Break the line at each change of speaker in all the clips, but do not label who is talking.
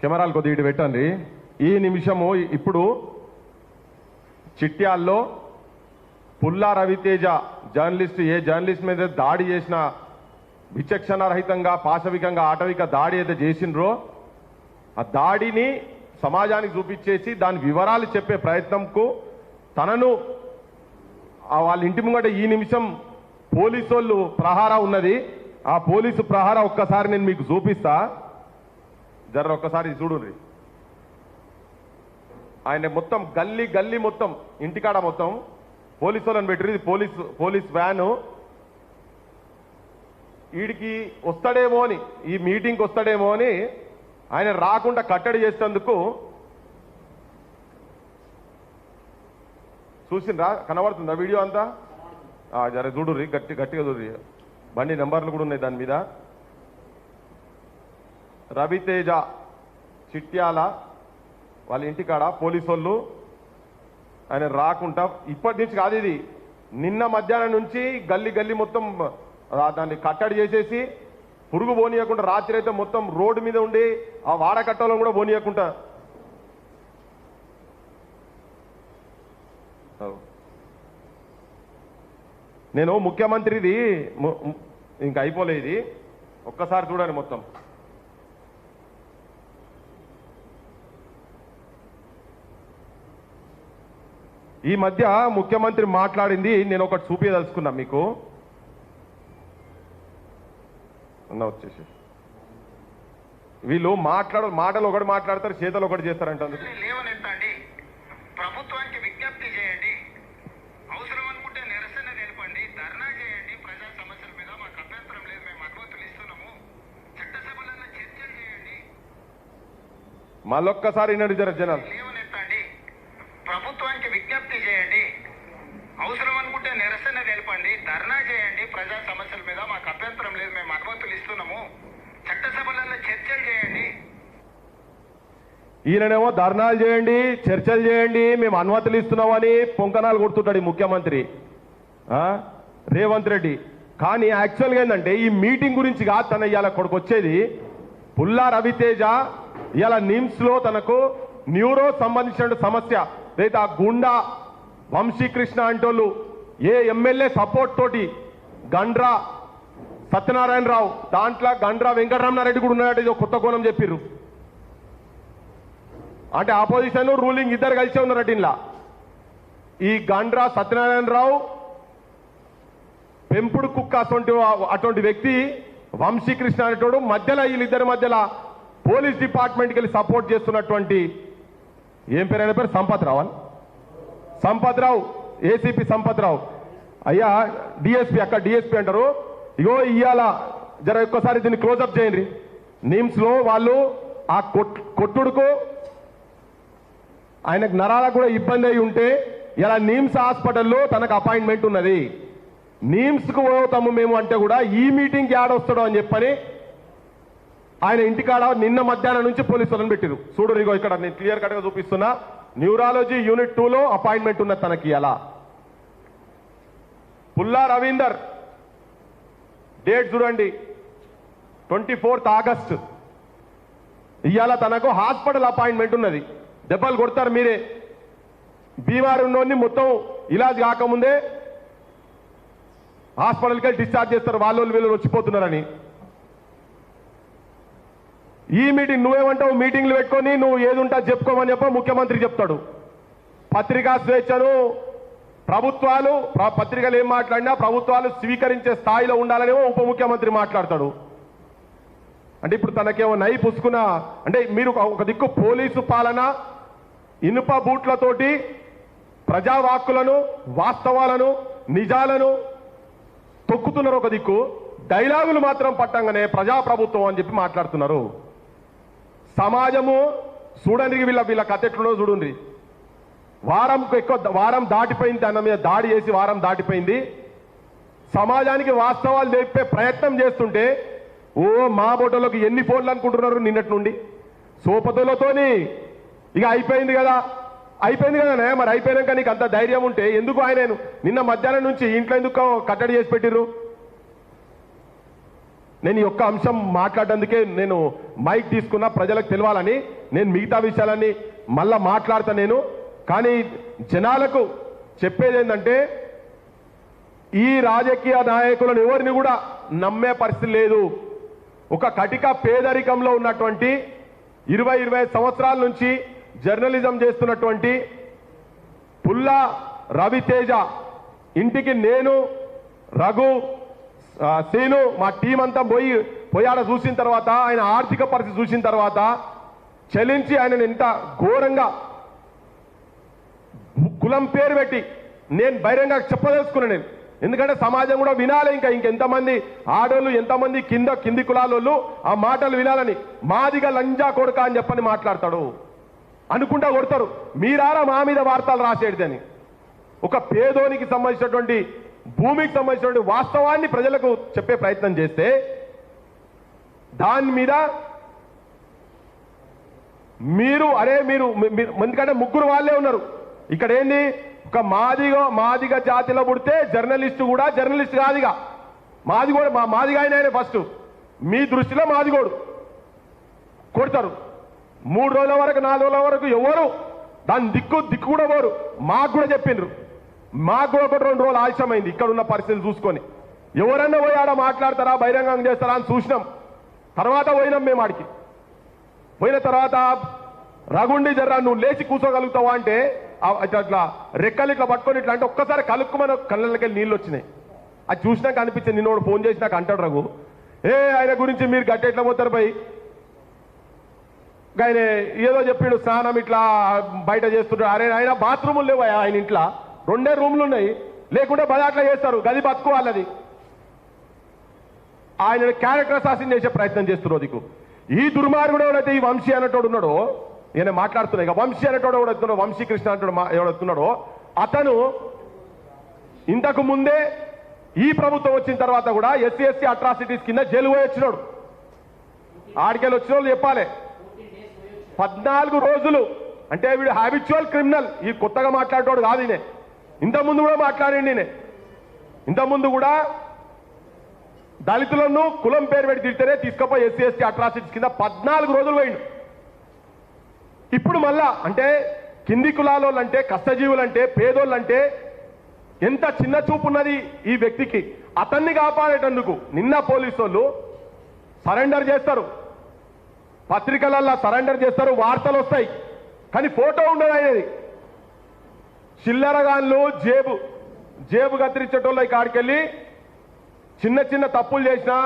కెమెరాలు కొద్దిగా ఇటు పెట్టండి. ఈ నిమిషము ఇప్పుడు చిట్యాల్లో పుల్లా రవితేజ జర్నలిస్ట్ ఏ జర్నలిస్ట్ మీద దాడి చేసిన విచక్షణారహితంగా పాశవికంగా ఆటవిక దాడి అయితే చేసిండ్రో ఆ దాడిని సమాజానికి చూపించేసి దాని వివరాలు చెప్పే ప్రయత్నంకు తనను వాళ్ళ ఇంటి ముంగట ఈ నిమిషం పోలీసు వాళ్ళు ప్రహార ఉన్నది. ఆ పోలీసు ప్రహార ఒక్కసారి నేను మీకు చూపిస్తా, జర ఒక్కసారి చూడండి. ఆయన మొత్తం గల్లీ గల్లీ మొత్తం ఇంటికాడ మొత్తం పోలీసు వాళ్ళని పెట్టిరు. ఇది పోలీస్ వ్యాను. వీడికి వస్తాడేమో అని, ఈ మీటింగ్కి వస్తాడేమో అని ఆయన రాకుండా కట్టడి చేసేందుకు చూసిండ్రా, కనబడుతుందా వీడియో అంతా? జర చూడుర్రి, గట్టిగా చూడ్రి. బండి నెంబర్లు కూడా ఉన్నాయి దాని మీద. రవితేజ చిట్యాల వాళ్ళ ఇంటికాడ పోలీసు వాళ్ళు ఆయన రాకుండా, ఇప్పటి నుంచి కాదు ఇది, నిన్న మధ్యాహ్నం నుంచి గల్లీ గల్లీ మొత్తం దాన్ని కట్టడి చేసేసి పురుగు పోనీయకుండా రాత్రి అయితే మొత్తం రోడ్డు మీద ఉండి ఆ వాడకట్టలో కూడా పోనీయకుండా నేను ముఖ్యమంత్రిది ఇంకా అయిపోలేదు, ఒక్కసారి చూడండి మొత్తం. ఈ మధ్య ముఖ్యమంత్రి మాట్లాడింది నేను ఒకటి చూపించదలుచుకున్నా మీకు. వచ్చేసి వీళ్ళు మాటలు ఒకటి మాట్లాడతారు, చేతలు ఒకటి చేస్తారంట.
లేవనెత్తండి, ప్రభుత్వానికి విజ్ఞప్తి చేయండి, అవసరం అనుకుంటే నిరసన తెలపండి, ధర్నా చేయండి, ప్రజా సమస్యల మీద మాకు అభ్యంతరం లేదు, మేము అనుమతులు ఇస్తున్నాము, చట్టసభలలో చర్చలు చేయండి.
మళ్ళొక్కసారి జనాలు
లేవనెత్తండి, ప్రభుత్వానికి విజ్ఞప్తి చేయండి, అవసరం అనుకుంటే నిరసన తెలపండి, ధర్నా చేయండి, ప్రజా సమస్యల మీద మాకు అభ్యంతరం లేదు, మేము అనుమతులు ఇస్తున్నాము, చట్టసభలలో చర్చలు చేయండి.
ఈయననేమో ధర్నాలు చేయండి, చర్చలు చేయండి, మేము అనుమతులు ఇస్తున్నామని పొంకనాలు కొడుతుంటాడు ఈ ముఖ్యమంత్రి రేవంత్ రెడ్డి. కానీ యాక్చువల్గా ఏంటంటే ఈ మీటింగ్ గురించి కాదు తన ఇవాళ కొడుకు వచ్చేది. పుల్లా రవితేజ ఇవాళ నిమ్స్లో తనకు న్యూరో సంబంధించిన సమస్య లేదా ఆ గుండా వంశీకృష్ణ అంటోళ్ళు ఏ ఎమ్మెల్యే సపోర్ట్ తోటి గండ్రా సత్యనారాయణరావు, దాంట్లో గండ్రా వెంకటరమణారెడ్డి కూడా ఉన్నాడు, ఇది కొత్త కోణం చెప్పిర్రు. అంటే ఆపోజిషన్ రూలింగ్ ఇద్దరు కలిసే ఉన్నారట ఇలా. ఈ గండ్రా సత్యనారాయణరావు పెంపుడు కుక్క అటువంటి వ్యక్తి వంశీకృష్ణ అనేటోడు మధ్యలో వీళ్ళిద్దరి మధ్యలో పోలీస్ డిపార్ట్మెంట్కి వెళ్ళి సపోర్ట్ చేస్తున్నటువంటి ఏం పేరు అయిన పేరు సంపత్ రావు, ఏసీపీ సంపత్ రావు. అయ్యా డిఎస్పీ, అక్కడ డిఎస్పీ అంటారు. ఇగో ఇవాళ జర ఒక్కసారి దీన్ని క్లోజప్ చేయండి. నిమ్స్లో వాళ్ళు ఆ కొట్టుడుకు ఆయనకు నరాలకు కూడా ఇబ్బంది అయి ఉంటే ఇలా నిమ్స్ హాస్పిటల్లో తనకు అపాయింట్మెంట్ ఉన్నది. నిమ్స్కు పోతాము మేము అంటే కూడా ఈ మీటింగ్కి ఆడొస్తాడు అని చెప్పని ఆయన ఇంటికాడ నిన్న మధ్యాహ్నం నుంచి పోలీసు వాళ్ళని పెట్టిరు. చూడు ఇగో ఇక్కడ నేను క్లియర్ కట్గా చూపిస్తున్నా. న్యూరాలజీ యూనిట్ 2లో అపాయింట్మెంట్ ఉన్నది తనకి. అలా పుల్లా రవీందర్ డేట్ చూడండి, 24th ఆగస్ట్. ఇవాళ తనకు హాస్పిటల్ అపాయింట్మెంట్ ఉన్నది. దెబ్బలు కొడతారు మీరే, బీమారు ఉన్నోడిని మొత్తం ఇలాజ్ కాకముందే హాస్పిటల్కి వెళ్ళి డిశ్చార్జ్ చేస్తారు, వాళ్ళు వీళ్ళు వచ్చిపోతున్నారని. ఈ మీటింగ్ నువ్వేమంటావు, మీటింగ్లు పెట్టుకొని నువ్వు ఏది ఉంటా చెప్పుకోమని ముఖ్యమంత్రి చెప్తాడు. పత్రికా స్వేచ్ఛను ప్రభుత్వాలు పత్రికలు ఏం మాట్లాడినా ప్రభుత్వాలు స్వీకరించే స్థాయిలో ఉండాలనేమో ఉప ముఖ్యమంత్రి మాట్లాడతాడు. అంటే ఇప్పుడు తనకేమో నై పుసుకున్న అంటే మీరు ఒక దిక్కు పోలీసు పాలన ఇనుప బూట్లతోటి ప్రజావాక్కులను వాస్తవాలను నిజాలను తొక్కుతున్నారు, ఒక దిక్కు డైలాగులు మాత్రం పట్టంగానే ప్రజాప్రభుత్వం అని చెప్పి మాట్లాడుతున్నారు. సమాజము చూడండి, వీళ్ళ కథ ఎట్లున్నో చూడండి. వారం దాటిపోయింది, అన్న మీద దాడి చేసి వారం దాటిపోయింది. సమాజానికి వాస్తవాలు చెప్పే ప్రయత్నం చేస్తుంటే మా బోటోలోకి ఎన్ని ఫోన్లు అనుకుంటున్నారు నిన్నటి నుండి. సోపతులతోని ఇక అయిపోయింది కదా మరి అయిపోయాక నీకు అంత ధైర్యం ఉంటే ఎందుకు ఆయన నిన్న మధ్యాహ్నం నుంచి ఇంట్లో ఎందుకు కట్టడి చేసి పెట్టిర్రు? నేను ఈ ఒక్క అంశం మాట్లాడేందుకే నేను మైక్ తీసుకున్నా, ప్రజలకు తెలవాలని. నేను మిగతా విషయాలన్నీ మళ్ళా మాట్లాడతా నేను. కానీ జనాలకు చెప్పేది ఏంటంటే, ఈ రాజకీయ నాయకులను ఎవరిని కూడా నమ్మే పరిస్థితి లేదు. ఒక కటిక పేదరికంలో ఉన్నటువంటి 20-25 సంవత్సరాల నుంచి జర్నలిజం చేస్తున్నటువంటి పుల్లా రవితేజ ఇంటికి నేను, రఘు, సీను మా టీం అంతా పోయాడ చూసిన తర్వాత, ఆయన ఆర్థిక పరిస్థితి చూసిన తర్వాత చలించి ఆయనను ఎంత ఘోరంగా కులం పేరు పెట్టి నేను బహిరంగ చెప్పదలుచుకున్నాను నేను. ఎందుకంటే సమాజం కూడా వినాలి. ఇంకెంతమంది ఆడోళ్ళు, ఎంతమంది కింది కులాలోళ్ళు ఆ మాటలు వినాలని. మాదిగా లంజా కొడుక అని చెప్పని మాట్లాడతాడు, అనుకుంటా కొడతారు. మీరారా మా మీద వార్తలు రాసేదని. ఒక పేదోనికి సంబంధించినటువంటి భూమికి సంబంధించినటువంటి వాస్తవాన్ని ప్రజలకు చెప్పే ప్రయత్నం చేస్తే దాని మీద మీరు ఎందుకంటే ముగ్గురు వాళ్ళే ఉన్నారు ఇక్కడ. ఏంది, ఒక మాదిగ జాతిలో పుడితే జర్నలిస్టు కూడా జర్నలిస్ట్ కాదుగా. మాదిగోడు మాదిగ ఆయన ఫస్ట్ మీ దృష్టిలో మాదిగోడు కొడతారు. 3 రోజుల వరకు 4 రోజుల వరకు ఎవరు దాని దిక్కు కూడా పోరు. మాకు కూడా చెప్పిండ్రు, మాకు కూడా 1-2 రోజులు ఆలస్యమైంది ఇక్కడ ఉన్న పరిస్థితులు చూసుకొని. ఎవరన్నా పోయి ఆడ మాట్లాడతారా, బహిరంగం చేస్తారా అని చూసినాం. తర్వాత పోయినాం మేము ఆడికి. పోయిన తర్వాత రగుండి జర్రా నువ్వు లేచి కూర్చోగలుగుతావా అంటే అట్లా రెక్కలు ఇట్లా పట్టుకొని ఇట్లా అంటే ఒక్కసారి కలుక్కుమని కళ్ళకి నీళ్ళు వచ్చినాయి. అది చూసినాక అనిపించింది. నిన్నోడు ఫోన్ చేసి నాకు అంటాడు, రఘు ఆయన గురించి మీరు గట్టి ఎట్లా పోతారు పోయి, ఆయన ఏదో చెప్పిండు స్నానం ఇట్లా బయట చేస్తుంటాడు. అరే ఆయన బాత్రూములు లేవు ఆయన ఇంట్లో, 2 రూమ్లు ఉన్నాయి. లేకుంటే బదాట్లా చేస్తారు, గది బతుకోవాలది. ఆయన క్యారెక్టర్ అసాసిన్ చేసే ప్రయత్నం చేస్తున్నారు. దిక్కు ఈ దుర్మార్గుడు ఎవడైతే ఈ వంశీ అనేటోడు ఉన్నాడో, ఈయన మాట్లాడుతున్నాయి ఇక వంశీ అనేటోడు ఎవడెత్తున్నాడో, వంశీ కృష్ణ అంటాడు ఎవడెత్తున్నాడో, అతను ఇంతకు ముందే ఈ ప్రభుత్వం వచ్చిన తర్వాత కూడా SC/ST అట్రాసిటీస్ కింద జైలు పోయి వచ్చినాడు. ఆడికెళ్ళి వచ్చిన వాళ్ళు చెప్పాలి 14 రోజులు. అంటే వీడు హ్యాబిచువల్ క్రిమినల్. ఈ కొత్తగా మాట్లాడేటోడు కాదు ఈయన. ఇంతకుముందు కూడా మాట్లాడండి ఈయన. ఇంతకుముందు కూడా దళితులను కులం పేరు పెట్టి తిడితేనే తీసుకపోయి SC/ST అట్రాసిటీస్ కింద 14 రోజులు పోయిండు. ఇప్పుడు మళ్ళా అంటే కింది కులాలంటే, కష్టజీవులంటే, పేదోళ్ళంటే ఎంత చిన్న చూపు ఉన్నది ఈ వ్యక్తికి. అతన్ని కాపాడేటందుకు నిన్న పోలీసు వాళ్ళు సరెండర్ చేస్తారు, పత్రికలల్లో సరెండర్ చేస్తారు, వార్తలు వస్తాయి, కానీ ఫోటో ఉండదు ఆయనది. చిల్లరగాన్లు జేబు కత్తిరించేటోళ్ళు కాడికెళ్ళి చిన్న తప్పులు చేసినా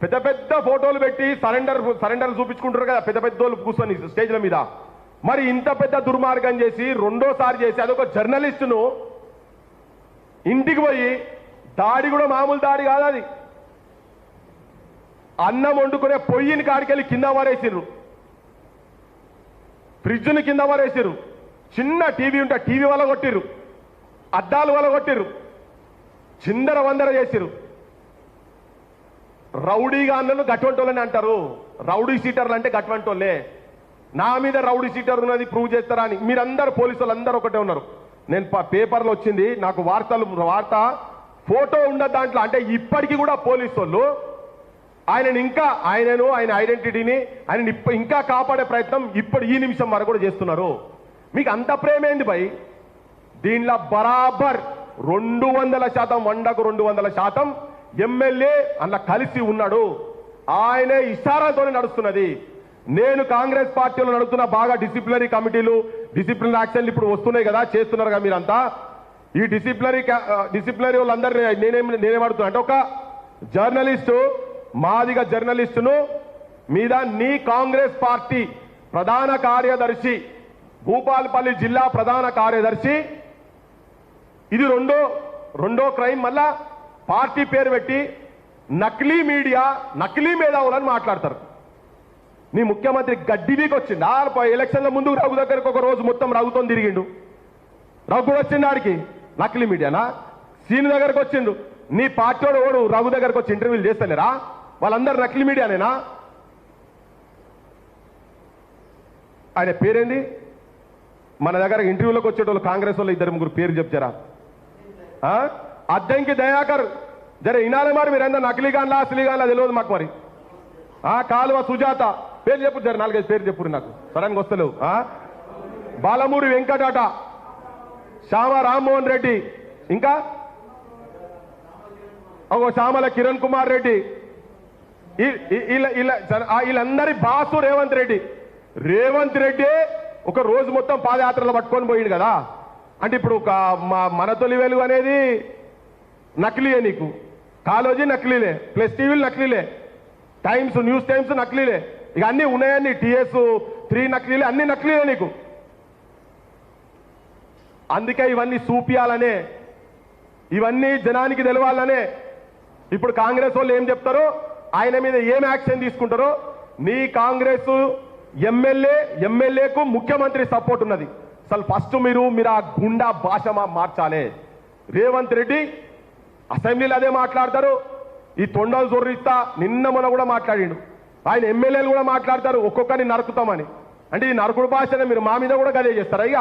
పెద్ద ఫోటోలు పెట్టి సరెండర్ చూపించుకుంటారు కదా పెద్దోళ్ళు కూర్చొని స్టేజ్ల మీద. మరి ఇంత పెద్ద దుర్మార్గం చేసి రెండోసారి చేసి అదొక జర్నలిస్టును ఇంటికి పోయి దాడి కూడా మామూలు దాడి కాదు అది. అన్నం వండుకునే పొయ్యిని కాడికెళ్ళి కింద వారేసిర్రు, ఫ్రిడ్జ్ని కింద వారేసిర్రు, చిన్న టీవీ ఉంటే టీవీ వల్ల కొట్టిర్రు, అద్దాలు వల్ల కొట్టిర్రు, చిందర వందర చేసిర్రు. రౌడీగా అన్నలు గట్వంటోళ్ళని అంటారు. రౌడీ సీటర్లు అంటే గట్వంటోళ్ళే. నా మీద రౌడీ సీటర్ ఉన్నది ప్రూవ్ చేస్తారా అని మీరందరూ పోలీసు వాళ్ళు అందరూ ఒకటే ఉన్నారు. నేను పేపర్లో వచ్చింది నాకు వార్త ఫోటో ఉండదు దాంట్లో. అంటే ఇప్పటికీ కూడా పోలీసు వాళ్ళు ఆయనను ఆయన ఐడెంటిటీని ఆయన ఇంకా కాపాడే ప్రయత్నం ఇప్పుడు ఈ నిమిషం వరకు కూడా చేస్తున్నారు. మీకు అంత ప్రేమేంది భయ్? దీనిలో బరాబర్ 200%, 100% ఎమ్మెల్యే అందులో కలిసి ఉన్నాడు. ఆయనే ఇషారాతోనే నడుస్తున్నది. నేను కాంగ్రెస్ పార్టీలో నడుస్తున్న బాగా డిసిప్లినరీ కమిటీలు, డిసిప్లినరీ యాక్షన్లు ఇప్పుడు వస్తున్నాయి కదా, చేస్తున్నారు కదా మీరంతా. ఈ డిసిప్లినరీ వాళ్ళందరూ నేనేమడుతున్నా అంటే, ఒక జర్నలిస్టు, మాదిగ జర్నలిస్టును మీద నీ కాంగ్రెస్ పార్టీ ప్రధాన కార్యదర్శి, భూపాలపల్లి జిల్లా ప్రధాన కార్యదర్శి, ఇది రెండో క్రైమ్. మళ్ళా పార్టీ పేరు పెట్టి నకిలీ మీడియా, నకిలీ మేధావులని మాట్లాడతారు. నీ ముఖ్యమంత్రి గడ్డివీకి వచ్చిండు. ఎలక్షన్ల ముందు రఘు దగ్గరకు ఒక రోజు మొత్తం రఘుతో తిరిగిండు. రఘు వచ్చిండు ఆడికి నకిలీ మీడియానా? సీని దగ్గరకు వచ్చిండు. నీ పార్టీ వాడు రఘు దగ్గరకు వచ్చి ఇంటర్వ్యూలు చేస్తలేరా? వాళ్ళందరూ నకిలీ మీడియానేనా? ఆయన పేరేంది? మన దగ్గర ఇంటర్వ్యూలోకి వచ్చేటోళ్ళు కాంగ్రెస్ వాళ్ళు 2-3 పేరు చెప్తారా? అద్దంకి దయాకర్ జర ఇనాలే మరి మీరంతా నకిలీ గాన్లా అసలీ గాన్లా తెలియదు మాకు మరి. కాలువ సుజాత పేరు చెప్పు, జర 4-5 పేరు చెప్పురు నాకు సడన్గా వస్తలేవు. బాలమూరి వెంకటాట, శ్యామ రామ్మోహన్ రెడ్డి, ఇంకా శ్యామల కిరణ్ కుమార్ రెడ్డి, వీళ్ళందరి బాసు రేవంత్ రెడ్డి. రేవంత్ రెడ్డి ఒక రోజు మొత్తం పాదయాత్రలో పట్టుకొని పోయిండు కదా. అంటే ఇప్పుడు మన తొలి వెలుగు అనేది నకిలీయే, నీకు కాలేజీ నకిలీలే, ప్లస్ టీవీలు నకిలీలే, టైమ్స్ న్యూస్ టైమ్స్ నకిలీలే, ఇక అన్నీ ఉన్నాయని TS3 నకిలీలే, అన్ని నకిలీలే నీకు. అందుకే ఇవన్నీ చూపియాలనే, ఇవన్నీ జనానికి తెలవాలనే ఇప్పుడు కాంగ్రెస్ వాళ్ళు ఏం చెప్తారో, ఆయన మీద ఏం యాక్షన్ తీసుకుంటారో. నీ కాంగ్రెస్ ఎమ్మెల్యేకు ముఖ్యమంత్రి సపోర్ట్ ఉన్నది. అసలు ఫస్ట్ మీరు ఆ గుండా భాష మార్చాలి. రేవంత్ రెడ్డి అసెంబ్లీలో అదే మాట్లాడతారు, ఈ తొండలు జొర్రిస్తా నిన్న మొన్న కూడా మాట్లాడిండు. ఆయన ఎమ్మెల్యేలు కూడా మాట్లాడతారు ఒక్కొక్కరిని నరుకుతామని. అంటే ఈ నరుకుడు భాషనే మీరు మా మీద కూడా గదే చేస్తారా? ఇక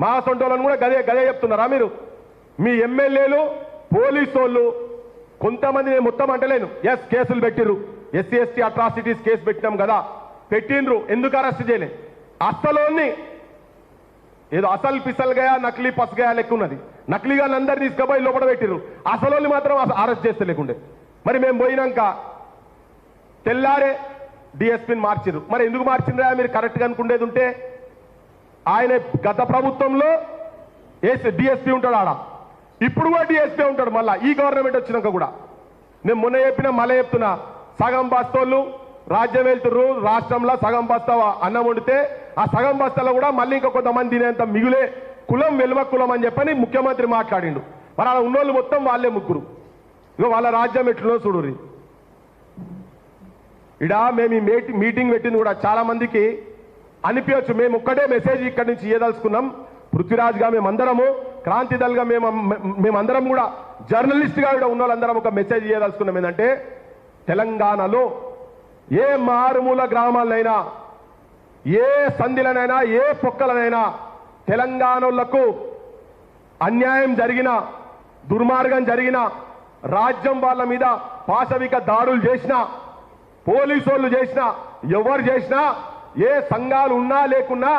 మా సొంటోళ్ళని కూడా గదే చెప్తున్నారా మీరు? మీ ఎమ్మెల్యేలు పోలీసు వాళ్ళు కొంతమంది, నేను మొత్తం అంటలేను, కేసులు పెట్టిర్రు, SC/ST అట్రాసిటీస్ కేసు పెట్టినాం కదా, పెట్టిండ్రు. ఎందుకు అరెస్ట్ చేయలే? అసలోని ఏదో అసలు పిసల్గా నకిలీ పసగా లెక్క ఉన్నది. నకిలీగా అందరు తీసుకుపోయి లోపల పెట్టిర్రు, అసలు మాత్రం అరెస్ట్ చేస్తే లేకుండే. మరి మేము పోయినాక తెల్లారే DSPని మార్చిర్రు. మరి ఎందుకు మార్చిండ్రా మీరు కరెక్ట్గా అనుకునేది ఉంటే? ఆయన గత ప్రభుత్వంలో DSP ఉంటాడు ఆడ, ఇప్పుడు కూడా DSP ఉంటాడు మళ్ళా ఈ గవర్నమెంట్ వచ్చినాక కూడా. నేను మొన్న చెప్పినా మళ్ళీ చెప్తున్నా, సగం బస్తోళ్ళు రాజ్యం వెళ్తుర్రు, రాష్ట్రంలో సగం బస్తా అన్నం వండితే ఆ సగం బస్తాలో కూడా మళ్ళీ ఇంకా కొంతమంది తినేంత మిగులే కులం వెలువ కులం అని చెప్పని ముఖ్యమంత్రి మాట్లాడిండు. మరి అలా ఉన్నోళ్ళు మొత్తం వాళ్ళే ముగ్గురు. ఇక వాళ్ళ రాజ్యం ఎట్లునో చూడుర్రి. మేము ఈ మీటింగ్ పెట్టింది కూడా చాలా మందికి అనిపించచ్చు, మేము ఒక్కటే మెసేజ్ ఇక్కడి నుంచి ఇయ్యదలుచుకున్నాం. పృథ్వీరాజ్గా మేమందరము, క్రాంతిదల్గా మేమందరం కూడా, జర్నలిస్ట్గా కూడా ఉన్న వాళ్ళందరం ఒక మెసేజ్ ఇయ్యదలుచుకున్నాం. ఏంటంటే తెలంగాణలో ఏ మారుమూల గ్రామాలనైనా, ఏ సంధిలనైనా, ఏ పొక్కలనైనా తెలంగాణలకు అన్యాయం జరిగిన, దుర్మార్గం జరిగిన, రాజ్యం వాళ్ళ మీద పాశవిక దాడులు చేసిన, పోలీసు వాళ్ళు చేసిన, ఎవరు చేసినా, ఏ సంఘాలు ఉన్నా లేకున్నా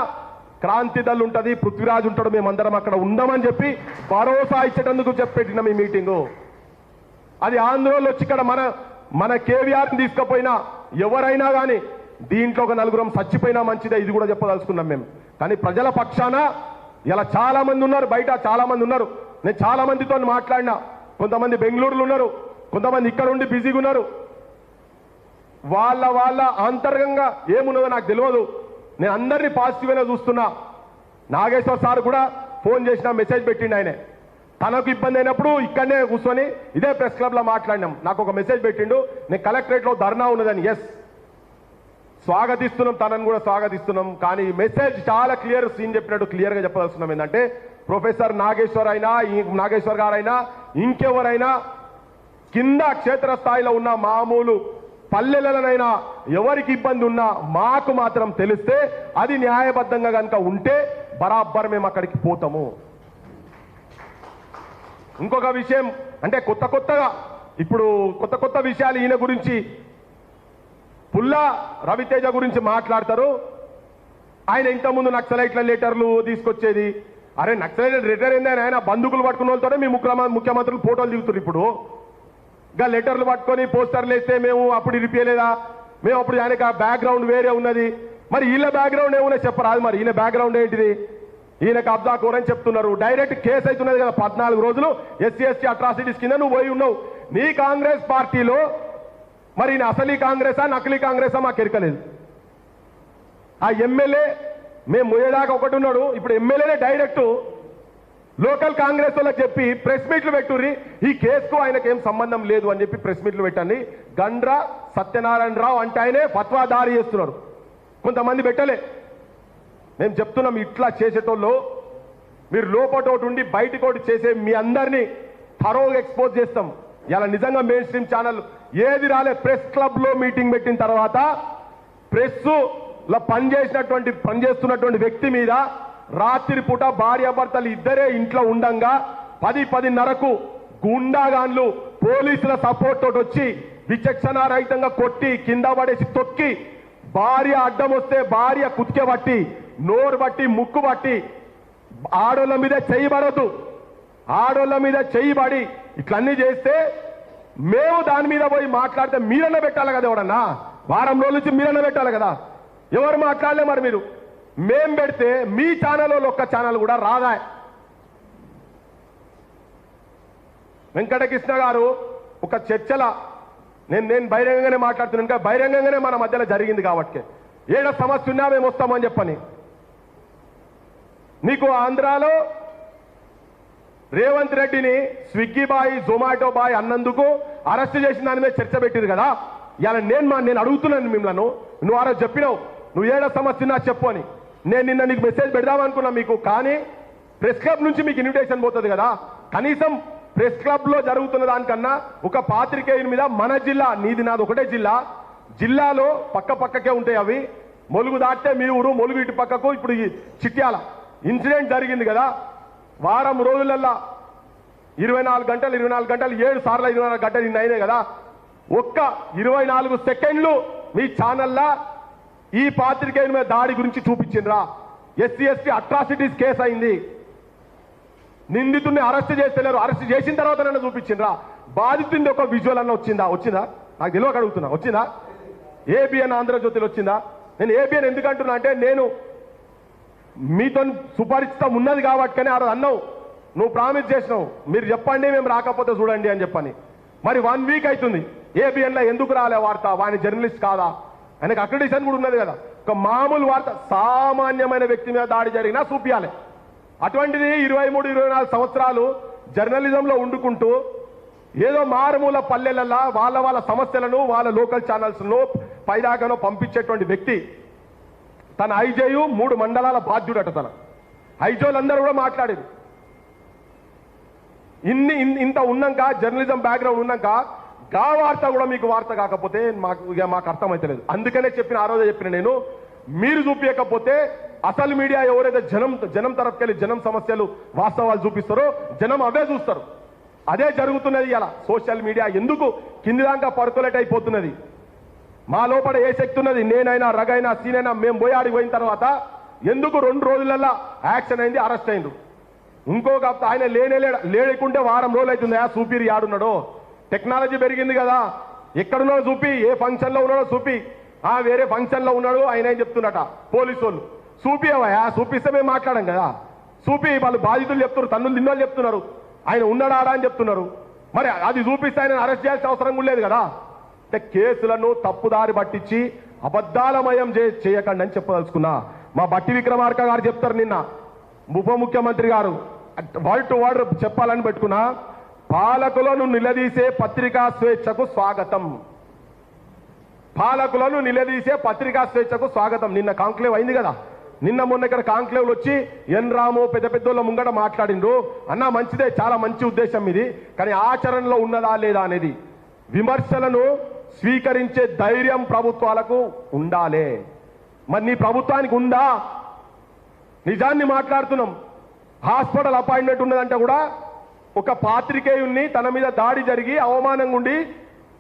క్రాంతిదల్ ఉంటుంది, పృథ్వీరాజ్ ఉంటాడు, మేమందరం అక్కడ ఉండమని చెప్పి భరోసా ఇచ్చేటందుకు చెప్పెట్టినాం ఈ మీటింగు. అది ఆంధ్రలో వచ్చి ఇక్కడ మన కేవీఆర్ని తీసుకుపోయినా ఎవరైనా కానీ దీంట్లో ఒక నలుగురం చచ్చిపోయినా మంచిదే, ఇది కూడా చెప్పదలుచుకున్నాం మేము. కానీ ప్రజల పక్షాన ఇలా చాలా మంది ఉన్నారు, బయట చాలా మంది ఉన్నారు. నేను చాలా మందితో మాట్లాడినా, కొంతమంది బెంగళూరులో ఉన్నారు, కొంతమంది ఇక్కడ ఉండి బిజీగా ఉన్నారు. వాళ్ళ అంతర్గంగా ఏమున్నదో నాకు తెలియదు. నేను అందరినీ పాజిటివ్గానే చూస్తున్నా. నాగేశ్వర్ సార్ కూడా ఫోన్ చేసిన, మెసేజ్ పెట్టిండు. ఆయనే తనకు ఇబ్బంది అయినప్పుడు ఇక్కడనే కూర్చొని ఇదే ప్రెస్ క్లబ్లో మాట్లాడినాం. నాకు ఒక మెసేజ్ పెట్టిండు, నేను కలెక్టరేట్లో ధర్నా ఉన్నదని. స్వాగతిస్తున్నాం, తనను కూడా స్వాగతిస్తున్నాం. కానీ మెసేజ్ చాలా క్లియర్, సీన్ చెప్పినట్టు క్లియర్గా చెప్పదలుచుకున్నాం. ఏంటంటే ప్రొఫెసర్ నాగేశ్వర్ గారైనా ఇంకెవరైనా కింద క్షేత్రస్థాయిలో ఉన్న మామూలు పల్లెలనైనా ఎవరికి ఇబ్బంది ఉన్నా మాకు మాత్రం తెలిస్తే, అది న్యాయబద్ధంగా కనుక ఉంటే బరాబర్ మేము అక్కడికి పోతాము. ఇంకొక విషయం అంటే ఇప్పుడు కొత్త విషయాలు ఈయన గురించి, పుల్లా రవితేజ గురించి మాట్లాడతారు. ఆయన ఇంతకుముందు నక్సలైట్ల లెటర్లు తీసుకొచ్చేది. అరే నక్సలైట్ లెటర్ ఏందని ఆయన బంధుకులు పట్టుకున్న వాళ్ళతోనే మీ ముఖ్యమంత్రులు ఫోటోలు దిగుతారు. ఇప్పుడు ఇంకా లెటర్లు పట్టుకొని పోస్టర్లు వేస్తే మేము అప్పుడు ఇరిపియలేదా? మేము అప్పుడు ఆయనకి ఆ బ్యాక్గ్రౌండ్ వేరే ఉన్నది. మరి వీళ్ళ బ్యాక్గ్రౌండ్ ఏమున్నా చెప్పరాదు. మరి ఈయన బ్యాక్గ్రౌండ్ ఏంటిది? ఈయన కబ్జా కోరని చెప్తున్నారు. డైరెక్ట్ కేసు అవుతున్నది కదా, 14 రోజులు SC/ST అట్రాసిటీస్ కింద నువ్వు పోయి ఉన్నావు. నీ కాంగ్రెస్ పార్టీలో మరి ఈయన అసలీ కాంగ్రెసా నకిలీ కాంగ్రెసా మాకు ఎరకలేదు. ఆ ఎమ్మెల్యే మేము పోయేదాకా ఒకటి ఉన్నాడు, ఇప్పుడు ఎమ్మెల్యేనే డైరెక్ట్ లోకల్ కాంగ్రెస్ వాళ్ళకి చెప్పి ప్రెస్ మీట్లు పెట్టుర్రి, ఈ కేసుకు ఆయనకేం సంబంధం లేదు అని చెప్పి ప్రెస్ మీట్లు పెట్టండి. గండ్ర సత్యనారాయణరావు అంటే ఆయనే ఫత్వా దారి చేస్తున్నారు. కొంతమంది పెట్టలే. మేము చెప్తున్నాం, ఇట్లా చేసేటోళ్ళు మీరు లోపటోటి ఉండి బయటకోటి చేసే మీ అందరినీ థరోగా ఎక్స్పోజ్ చేస్తాం. ఇలా నిజంగా మెయిన్ స్ట్రీమ్ ఛానల్ ఏది రాలే. ప్రెస్ క్లబ్లో మీటింగ్ పెట్టిన తర్వాత ప్రెస్లో పనిచేస్తున్నటువంటి వ్యక్తి మీద రాత్రి పూట భార్యాభర్తలు ఇద్దరే ఇంట్లో ఉండంగా 10-10:30కు గుండాగాన్లు పోలీసుల సపోర్ట్ తోటి వచ్చి విచక్షణారహితంగా కొట్టి కింద పడేసి తొక్కి భార్య అడ్డం వస్తే భార్య కుతికే బట్టి నోరు బట్టి ముక్కు బట్టి ఆడోళ్ళ మీద చేయబడద్దు, ఆడోళ్ళ మీద చేయబడి ఇట్లన్నీ చేస్తే మేము దాని మీద పోయి మాట్లాడితే మీరన్నా పెట్టాలి కదా, ఎవడన్నా వారం రోజుల నుంచి మీరన్నా పెట్టాలి కదా. ఎవరు మాట్లాడలే మరి మీరు. మేం పెడితే మీ ఛానల్లో ఒక్క ఛానల్ కూడా రాదా? వెంకటకృష్ణ గారు ఒక చర్చల నేను బహిరంగంగానే మాట్లాడుతున్నాను, ఇంకా బహిరంగంగానే మన మధ్యలో జరిగింది కాబట్టి ఏడ సమస్య ఉన్నా మేము వస్తామని చెప్పని. నీకు ఆంధ్రాలో రేవంత్ రెడ్డిని స్విగ్గీ బాయ్ జొమాటో బాయ్ అన్నందుకు అరెస్ట్ చేసిన దాని మీద చర్చ పెట్టింది కదా. ఇలా నేను అడుగుతున్నాను మిమ్మల్ని, నువ్వు ఆ రోజు చెప్పినావు నువ్వు ఏడ సమస్య ఉన్నా చెప్పు అని. నేను నిన్న నీకు మెసేజ్ పెడదామనుకున్నా మీకు, కానీ ప్రెస్ క్లబ్ నుంచి మీకు ఇన్విటేషన్ పోతుంది కదా. కనీసం ప్రెస్ క్లబ్ లో జరుగుతున్న దానికన్నా ఒక పాత్రికేయుని మీద మన జిల్లా, నీది నాది ఒకటే జిల్లా, జిల్లాలో పక్క పక్కకే ఉంటాయి అవి. మొలుగు దాటితే మీ ఊరు, మొలుగు ఇటు పక్కకు. ఇప్పుడు ఈ చిట్యాల ఇన్సిడెంట్ జరిగింది కదా, వారం రోజులల్లా 24 గంటలు 7 సార్లు 24 గంటలు నిన్న అయినాయి కదా. ఒక్క 24 సెకండ్లు మీ ఛానల్లా ఈ పాత్రికేయుని మీద దాడి గురించి చూపించిండ్రా. ఎస్సీ ఎస్టీ అట్రాసిటీస్ కేసు అయింది, నిందితుడిని అరెస్ట్ చేస్తలేరు, అరెస్ట్ చేసిన తర్వాత నన్ను చూపించిండ్రా. బాధితుడి ఒక విజువల్ అన్న వచ్చిందా నాకు తెలియక అడుగుతున్నా, వచ్చిందా? ఏబిఎన్ ఆంధ్రజ్యోతిలో వచ్చిందా? నేను ఏబిఎన్ ఎందుకంటున్నా అంటే, నేను మీతో సుపరిచితం ఉన్నది కాబట్టి ఆ రోజు అన్నావు, నువ్వు ప్రామిస్ చేసినావు మీరు చెప్పండి మేము రాకపోతే చూడండి అని చెప్పని. మరి 1 వీక్ అవుతుంది, ఏబిఎన్లో ఎందుకు రాలే వార్త? వాని జర్నలిస్ట్ కాదా? ఆయనకు అక్రిడిషన్ కూడా ఉన్నది కదా. ఒక మామూలు వార్త సామాన్యమైన వ్యక్తి మీద దాడి జరిగినా చూపించాలి. అటువంటిది 23-24 సంవత్సరాలు జర్నలిజంలో వండుకుంటూ ఏదో మారుమూల పల్లెలల్లా వాళ్ళ సమస్యలను వాళ్ళ లోకల్ ఛానల్స్లో పైదాకానో పంపించేటువంటి వ్యక్తి తన ఐజేయు 3 మండలాల బాధ్యుడట. తన ఐజోలందరూ కూడా మాట్లాడేది. ఇంత ఉన్నాక, జర్నలిజం బ్యాక్గ్రౌండ్ ఉన్నాక గా వార్త కూడా మీకు వార్త కాకపోతే మాకు అర్థమైతలేదు. అందుకనే చెప్పిన, ఆ రోజే చెప్పిన నేను, మీరు చూపించకపోతే అసలు మీడియా ఎవరైతే జనం తరపుకెళ్ళి జనం సమస్యలు వాస్తవాలు చూపిస్తారో జనం అవే చూస్తారు. అదే జరుగుతున్నది ఇలా. సోషల్ మీడియా ఎందుకు కింది దాకా పర్కులేట్ అయిపోతున్నది? మా లోపల ఏ శక్తి ఉన్నది? నేనైనా రగైనా సీనైనా మేము పోయి ఆడికి పోయిన తర్వాత ఎందుకు 2 రోజులల్లా యాక్షన్ అయింది, అరెస్ట్ అయిండు. ఇంకొక ఆయన లేకుంటే వారం రోజులు అవుతుంది. సూపీరి ఆడున్నాడో? టెక్నాలజీ పెరిగింది కదా, ఎక్కడున్నాడో చూపి, ఏ ఫంక్షన్లో ఉన్నాడో చూపి. వేరే ఫంక్షన్లో ఉన్నాడు ఆయన ఏం చెప్తున్నట పోలీసు వాళ్ళు. చూపివయా, చూపిస్తే మేము మాట్లాడాం కదా. చూపి వాళ్ళు బాధితులు చెప్తున్నారు, తన్నులు తిన్నోళ్ళు చెప్తున్నారు ఆయన ఉన్నాడా అని చెప్తున్నారు. మరి అది చూపిస్తే ఆయన అరెస్ట్ చేయాల్సిన అవసరం కూడా లేదు కదా. అంటే కేసులను తప్పుదారి పట్టించి అబద్ధాలమయం చేయకండి అని చెప్పదలుచుకున్నా. మా బట్టి విక్రమార్క గారు చెప్తారు, నిన్న ఉప ముఖ్యమంత్రి గారు వర్డ్ టు వర్డ్ చెప్పాలని పెట్టుకున్నా, పాలకులను నిలదీసే పత్రికా స్వేచ్ఛకు స్వాగతం. పాలకులను నిలదీసే పత్రికా స్వేచ్ఛకు స్వాగతం. నిన్న కాంక్లేవ్ అయింది కదా, నిన్న మొన్న ఇక్కడ కాంక్లేవ్లు వచ్చి ఎన్ రాము పెద్ద పెద్దోళ్ళ ముంగట మాట్లాడిండ్రు. అన్నా మంచిదే, చాలా మంచి ఉద్దేశం ఇది, కానీ ఆచరణలో ఉన్నదా లేదా అనేది. విమర్శలను స్వీకరించే ధైర్యం ప్రభుత్వాలకు ఉండాలి. మరి నీ ప్రభుత్వానికి ఉందా? నిజాన్ని మాట్లాడుతున్నాం. హాస్పిటల్ అపాయింట్మెంట్ ఉన్నదంటే కూడా ఒక పాత్రికేయుణ్ణి తన మీద దాడి జరిగి అవమానంగా ఉండి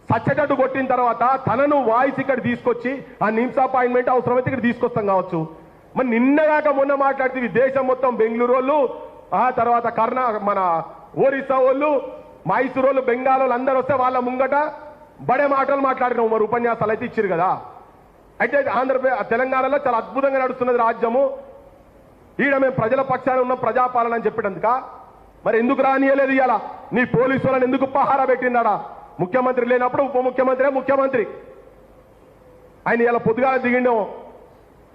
సచ్చటట్టు కొట్టిన తర్వాత తనను వాయిస్ ఇక్కడ తీసుకొచ్చి ఆ నిమ్స్ అపాయింట్మెంట్ అవసరమైతే ఇక్కడ తీసుకొస్తాం కావచ్చు. మరి నిన్నగాక మొన్న మాట్లాడితే దేశం మొత్తం బెంగళూరు వాళ్ళు, ఆ తర్వాత మన ఒరిస్సా వాళ్ళు, మైసూరు వాళ్ళు, బెంగాల్ వాళ్ళు అందరూ వస్తే వాళ్ళ ముంగట బడే మాటలు మాట్లాడినావు. మరి ఉపన్యాసాలు అయితే ఇచ్చారు కదా. అయితే తెలంగాణలో చాలా అద్భుతంగా నడుస్తున్నది రాజ్యము. ఈడ మేము ప్రజల పక్షాన ఉన్న ప్రజాపాలన అని చెప్పేటందుక మరి ఎందుకు రానియలేదు? ఇవాళ నీ పోలీసు వాళ్ళని ఎందుకు పహారా పెట్టిండా? ముఖ్యమంత్రి లేనప్పుడు ఉప ముఖ్యమంత్రి ఆయన ఇలా పొద్దుగా దిగిండు.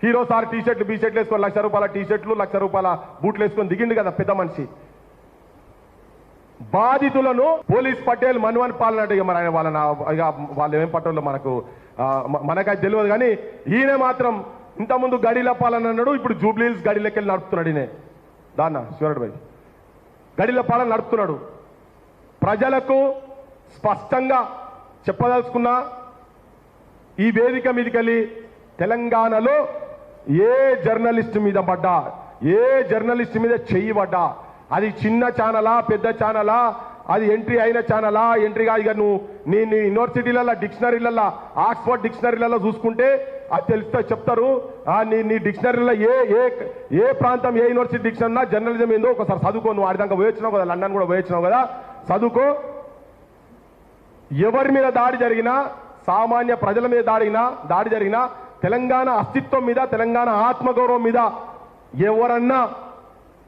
హీరో సార్ టీషర్ట్లు బీషర్ట్లు వేసుకొని ₹1,00,000 టీషర్ట్లు ₹1,00,000 బూట్లు వేసుకొని దిగిండు కదా పెద్ద మనిషి. బాధితులను పోలీస్ పటేల్ మన్వన్ పాలన మరి ఆయన వాళ్ళు ఏం పట్టోళ్ళు మనకైతే తెలియదు. కానీ ఈయన మాత్రం ఇంతకుముందు గడిల పాలన అన్నాడు, ఇప్పుడు జూబ్లీహిల్స్ గడిలకెళ్ళి నడుపుతున్నాడు. ఈయన దాన్న శివరెడ్డి భాయ్ గడిల పాలన నడుపుతున్నాడు. ప్రజలకు స్పష్టంగా చెప్పదలుచుకున్నా, ఈ వేదిక మీదకెళ్ళి తెలంగాణలో ఏ జర్నలిస్ట్ మీద పడ్డా, ఏ జర్నలిస్ట్ మీద చెయ్యి పడ్డా, అది చిన్న ఛానలా పెద్ద ఛానలా అది ఎంట్రీ అయిన ఛానలా ఎంట్రీ కాదు. ఇక నువ్వు నీ యూనివర్సిటీలలో డిక్షనరీలలో ఆక్స్ఫర్డ్ డిక్షనరీలలో చూసుకుంటే అది తెలుస్తా చెప్తారు. నీ డిక్షనరీలో ఏ ప్రాంతం ఏ యూనివర్సిటీ డిక్షనరీ జర్నలిజం ఏందో ఒకసారి చదువుకో. నువ్వు ఆడిదాకా పోయొచ్చినావు కదా, లండన్ కూడా పోయొచ్చినావు కదా, చదువుకో. ఎవరి మీద దాడి జరిగినా, సామాన్య ప్రజల మీద దాడి జరిగినా తెలంగాణ అస్తిత్వం మీద, తెలంగాణ ఆత్మగౌరవం మీద ఎవరన్నా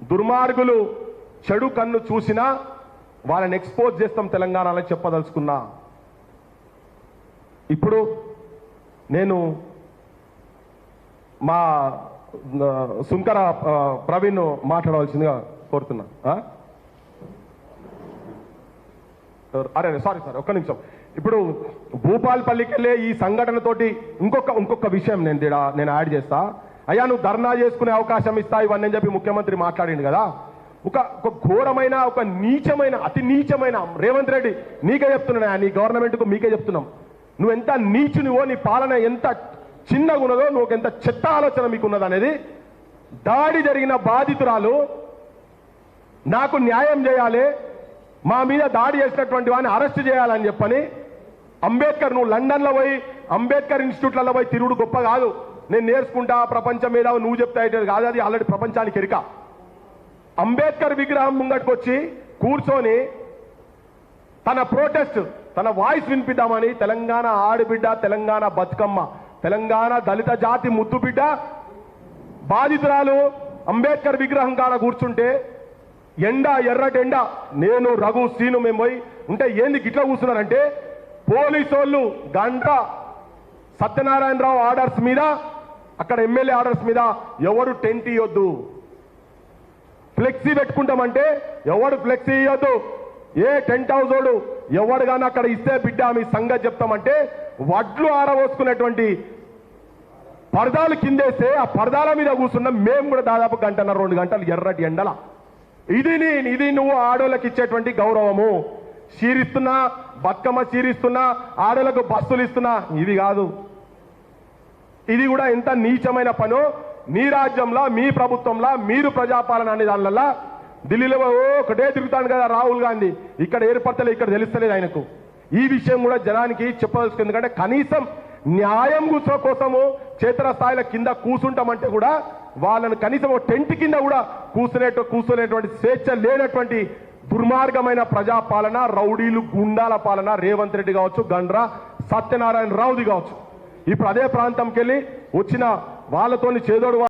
దుర్మార్గులు చెడు కన్ను చూసినా వాళ్ళని ఎక్స్పోజ్ చేస్తాం తెలంగాణలో చెప్పదలుచుకున్నా. ఇప్పుడు నేను మా సుంకర ప్రవీణ్ మాట్లాడవలసిందిగా కోరుతున్నా. అరే సారీ ఒక్క నిమిషం. ఇప్పుడు భూపాల్పల్లికి వెళ్ళే ఈ సంఘటనతోటి ఇంకొక విషయం నేను యాడ్ చేస్తా. అయ్యా నువ్వు ధర్నా చేసుకునే అవకాశం ఇస్తా ఇవన్నీ చెప్పి ముఖ్యమంత్రి మాట్లాడిండు కదా. ఒక ఘోరమైన, ఒక నీచమైన, అతి నీచమైన రేవంత్ రెడ్డి నీకే చెప్తున్నా, నీ గవర్నమెంట్కు మీకే చెప్తున్నాం. నువ్వు ఎంత నీచునివో, నీ పాలన ఎంత చిన్నగా ఉన్నదో, నువ్వు ఎంత చెత్త ఆలోచన మీకున్నది అనేది. దాడి జరిగిన బాధితురాలు నాకు న్యాయం చేయాలి, మా మీద దాడి చేసినటువంటి వాడిని అరెస్ట్ చేయాలని చెప్పని అంబేద్కర్, నువ్వు లండన్లో పోయి అంబేద్కర్ ఇన్స్టిట్యూట్లలో పోయి తిరుగుడు గొప్ప కాదు. నేను నేర్చుకుంటా ప్రపంచం మీద నువ్వు చెప్తా అయితే కాదు, అది ఆల్రెడీ ప్రపంచానికి ఎరిక. అంబేద్కర్ విగ్రహం ముంగట్టుకొచ్చి కూర్చొని తన ప్రొటెస్ట్, తన వాయిస్ వినిపిద్దామని తెలంగాణ ఆడబిడ్డ, తెలంగాణ బతుకమ్మ, తెలంగాణ దళిత జాతి ముద్దు బిడ్డ బాధితురాలు అంబేద్కర్ విగ్రహం కాడ కూర్చుంటే ఎర్రటెండ నేను రఘు శ్రీను మేము పోయి ఉంటే ఏంది గిట్లా కూర్చున్నారంటే పోలీసు వాళ్ళు గంట సత్యనారాయణరావు ఆర్డర్స్ మీద, అక్కడ ఎమ్మెల్యే ఆర్డర్స్ మీద ఎవరు టెంట్ ఇవ్వద్దు, ఫ్లెక్సీ పెట్టుకుంటామంటే ఎవడు ఫ్లెక్సీ ఇవ్వద్దు, ఏ టెంట్ హౌస్ వాడు ఎవడు కానీ అక్కడ ఇస్తే బిడ్డ మీ సంగతి చెప్తామంటే వడ్లు ఆరబోసుకునేటువంటి పరదాలు కిందేస్తే ఆ పరదాల మీద కూర్చున్న మేము కూడా దాదాపు 1.5-2 గంటలు ఎర్రటి ఎండల. ఇది నువ్వు ఆడోళ్ళకి ఇచ్చేటువంటి గౌరవము. చీరిస్తున్నా, బతుకమ్మ చీరిస్తున్నా, ఆడోళ్ళకు బస్సులు ఇస్తున్నా, ఇది కాదు. ఇది కూడా ఎంత నీచమైన పనో. మీ రాజ్యంలో, మీ ప్రభుత్వంలో మీరు ప్రజాపాలన అనే దానివల్ల ఢిల్లీలో ఒకటే తిరుగుతాను కదా రాహుల్ గాంధీ, ఇక్కడ ఏర్పడతలే, ఇక్కడ తెలుస్తలేదు ఆయనకు. ఈ విషయం కూడా జనానికి చెప్పవలసింది. ఎందుకంటే కనీసం న్యాయం కోసము క్షేత్రస్థాయిల కింద కూర్చుంటామంటే కూడా వాళ్ళను కనీసం ఒక టెంట్ కింద కూడా కూర్చునేటువంటి స్వేచ్ఛ లేనటువంటి దుర్మార్గమైన ప్రజాపాలన, రౌడీలు గుండాల పాలన రేవంత్ రెడ్డి కావచ్చు, గండ్రా సత్యనారాయణ రావుది కావచ్చు. ఇప్పుడు అదే ప్రాంతంకి వెళ్ళి వచ్చిన వాళ్ళతోని చేదోడు